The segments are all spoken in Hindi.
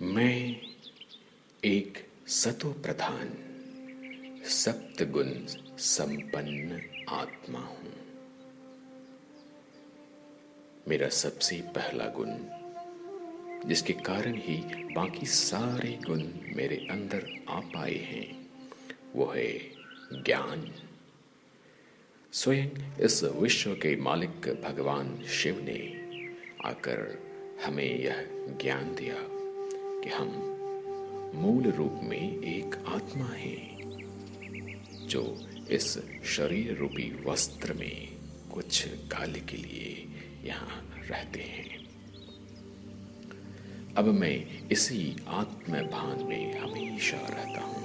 मैं एक सतो प्रधान सप्तगुण संपन्न आत्मा हूं। मेरा सबसे पहला गुण, जिसके कारण ही बाकी सारे गुण मेरे अंदर आ पाए हैं, वो है ज्ञान। स्वयं इस विश्व के मालिक भगवान शिव ने आकर हमें यह ज्ञान दिया कि हम मूल रूप में एक आत्मा हैं, जो इस शरीर रूपी वस्त्र में कुछ काल के लिए यहाँ रहते हैं। अब मैं इसी आत्म भान में हमेशा रहता हूँ।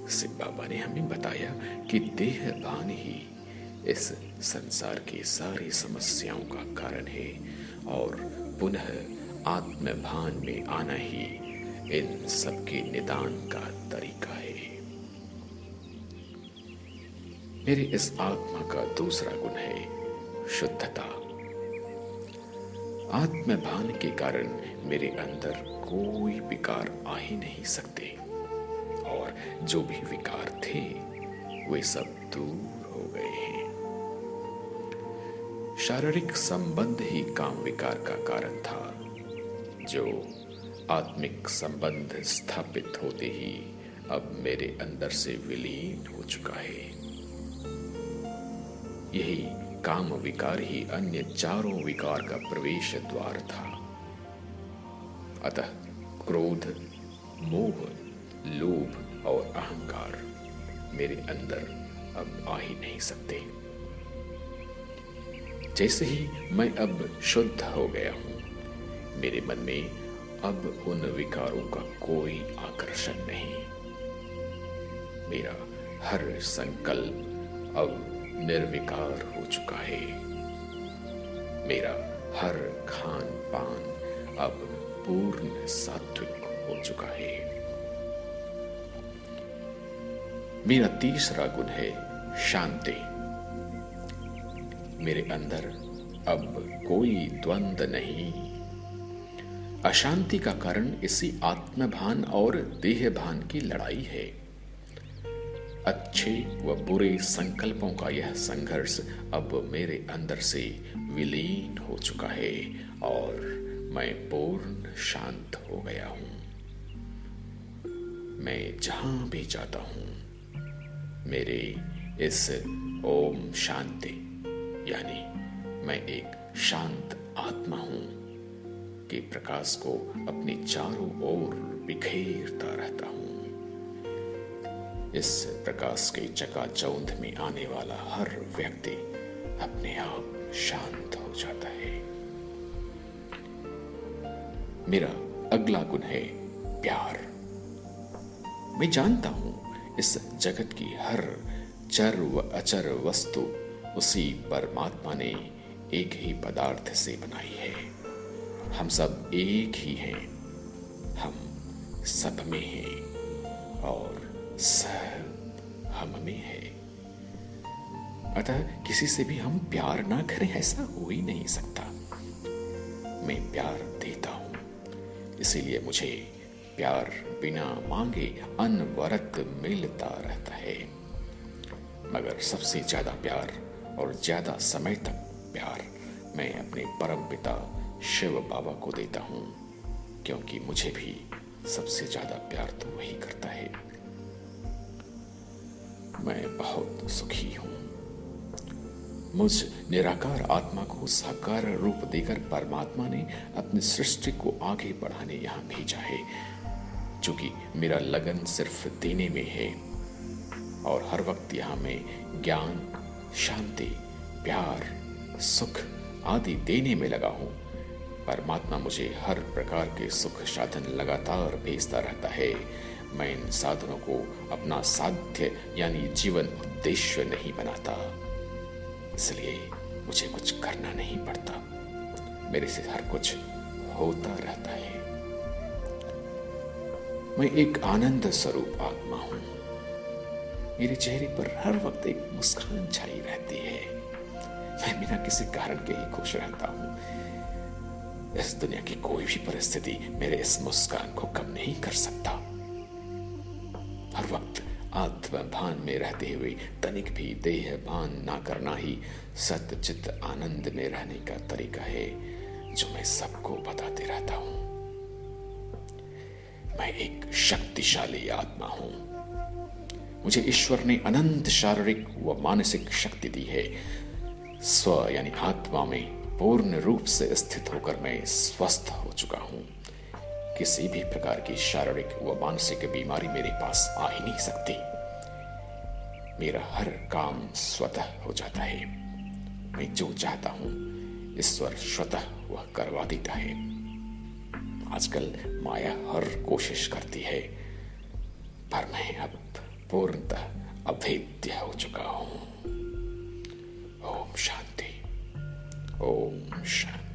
शिव बाबा ने हमें बताया कि देह भान ही इस संसार की सारी समस्याओं का कारण है और पुनः आत्म भान में आना ही इन सबके निदान का तरीका है। मेरे इस आत्मा का दूसरा गुण है शुद्धता। आत्म भान के कारण मेरे अंदर कोई विकार आ ही नहीं सकते और जो भी विकार थे वे सब दूर हो गए हैं। शारीरिक संबंध ही काम विकार का कारण था, जो आत्मिक संबंध स्थापित होते ही अब मेरे अंदर से विलीन हो चुका है। यही काम विकार ही अन्य चारों विकार का प्रवेश द्वार था। अतः क्रोध, मोह, लोभ और अहंकार मेरे अंदर अब आ ही नहीं सकते। जैसे ही मैं अब शुद्ध हो गया हूं, मेरे मन में अब उन विकारों का कोई आकर्षण नहीं। मेरा हर संकल्प अब निर्विकार हो चुका है। मेरा हर खान पान अब पूर्ण सात्विक हो चुका है। मेरा तीसरा गुण है शांति। मेरे अंदर अब कोई द्वंद्व नहीं। अशांति का कारण इसी आत्मभान और देहभान की लड़ाई है। अच्छे व बुरे संकल्पों का यह संघर्ष अब मेरे अंदर से विलीन हो चुका है और मैं पूर्ण शांत हो गया हूं। मैं जहां भी जाता हूं, मेरे इस ओम शांति यानी मैं एक शांत आत्मा हूं के प्रकाश को अपने चारों ओर बिखेरता रहता हूं। इस प्रकाश के चकाचौंध में आने वाला हर व्यक्ति अपने आप शांत हो जाता है। मेरा अगला गुण है प्यार। मैं जानता हूं इस जगत की हर चर व अचर वस्तु उसी परमात्मा ने एक ही पदार्थ से बनाई है। हम सब एक ही हैं, हम सब में हैं और सब हम में है। अतः किसी से भी हम प्यार ना करें ऐसा हो ही नहीं सकता। मैं प्यार देता हूं, इसीलिए मुझे प्यार बिना मांगे अनवरत मिलता रहता है। मगर सबसे ज्यादा प्यार और ज्यादा समय तक प्यार मैं अपने परम पिता शिव बाबा को देता हूं, क्योंकि मुझे भी सबसे ज्यादा प्यार तो वही करता है। मैं बहुत सुखी हूं। मुझ निराकार आत्मा को साकार रूप देकर परमात्मा ने अपनी सृष्टि को आगे बढ़ाने यहां भेजा है, चूंकि मेरा लगन सिर्फ देने में है और हर वक्त यहां मैं ज्ञान, शांति, प्यार, सुख आदि देने में लगा हूं। परमात्मा मुझे हर प्रकार के सुख साधन लगातार भेजता रहता है। मैं इन साधनों को अपना साध्य यानी जीवन उद्देश्य नहीं बनाता, इसलिए मुझे कुछ करना नहीं पड़ता। मेरे से हर कुछ होता रहता है। मैं एक आनंद स्वरूप आत्मा हूं। मेरे चेहरे पर हर वक्त एक मुस्कान छाई रहती है। मैं बिना किसी कारण के ही खुश रहता हूं। इस दुनिया की कोई भी परिस्थिति मेरे इस मुस्कान को कम नहीं कर सकता। हर वक्त आत्मभान में रहते हुए तनिक भी देह भान ना करना ही सतचित आनंद में रहने का तरीका है, जो मैं सबको बताते रहता हूं। मैं एक शक्तिशाली आत्मा हूं। मुझे ईश्वर ने अनंत शारीरिक व मानसिक शक्ति दी है। स्व यानी आत्मा में पूर्ण रूप से स्थित होकर मैं स्वस्थ हो चुका हूं। किसी भी प्रकार की शारीरिक व मानसिक बीमारी मेरे पास आ ही नहीं सकती। मेरा हर काम स्वतः हो जाता है। मैं जो चाहता हूं ईश्वर स्वतः वह करवा देता है। आजकल माया हर कोशिश करती है, पर मैं अब पूर्णतः अभेद्य हो चुका हूं। ओम शांति। ओम शांति।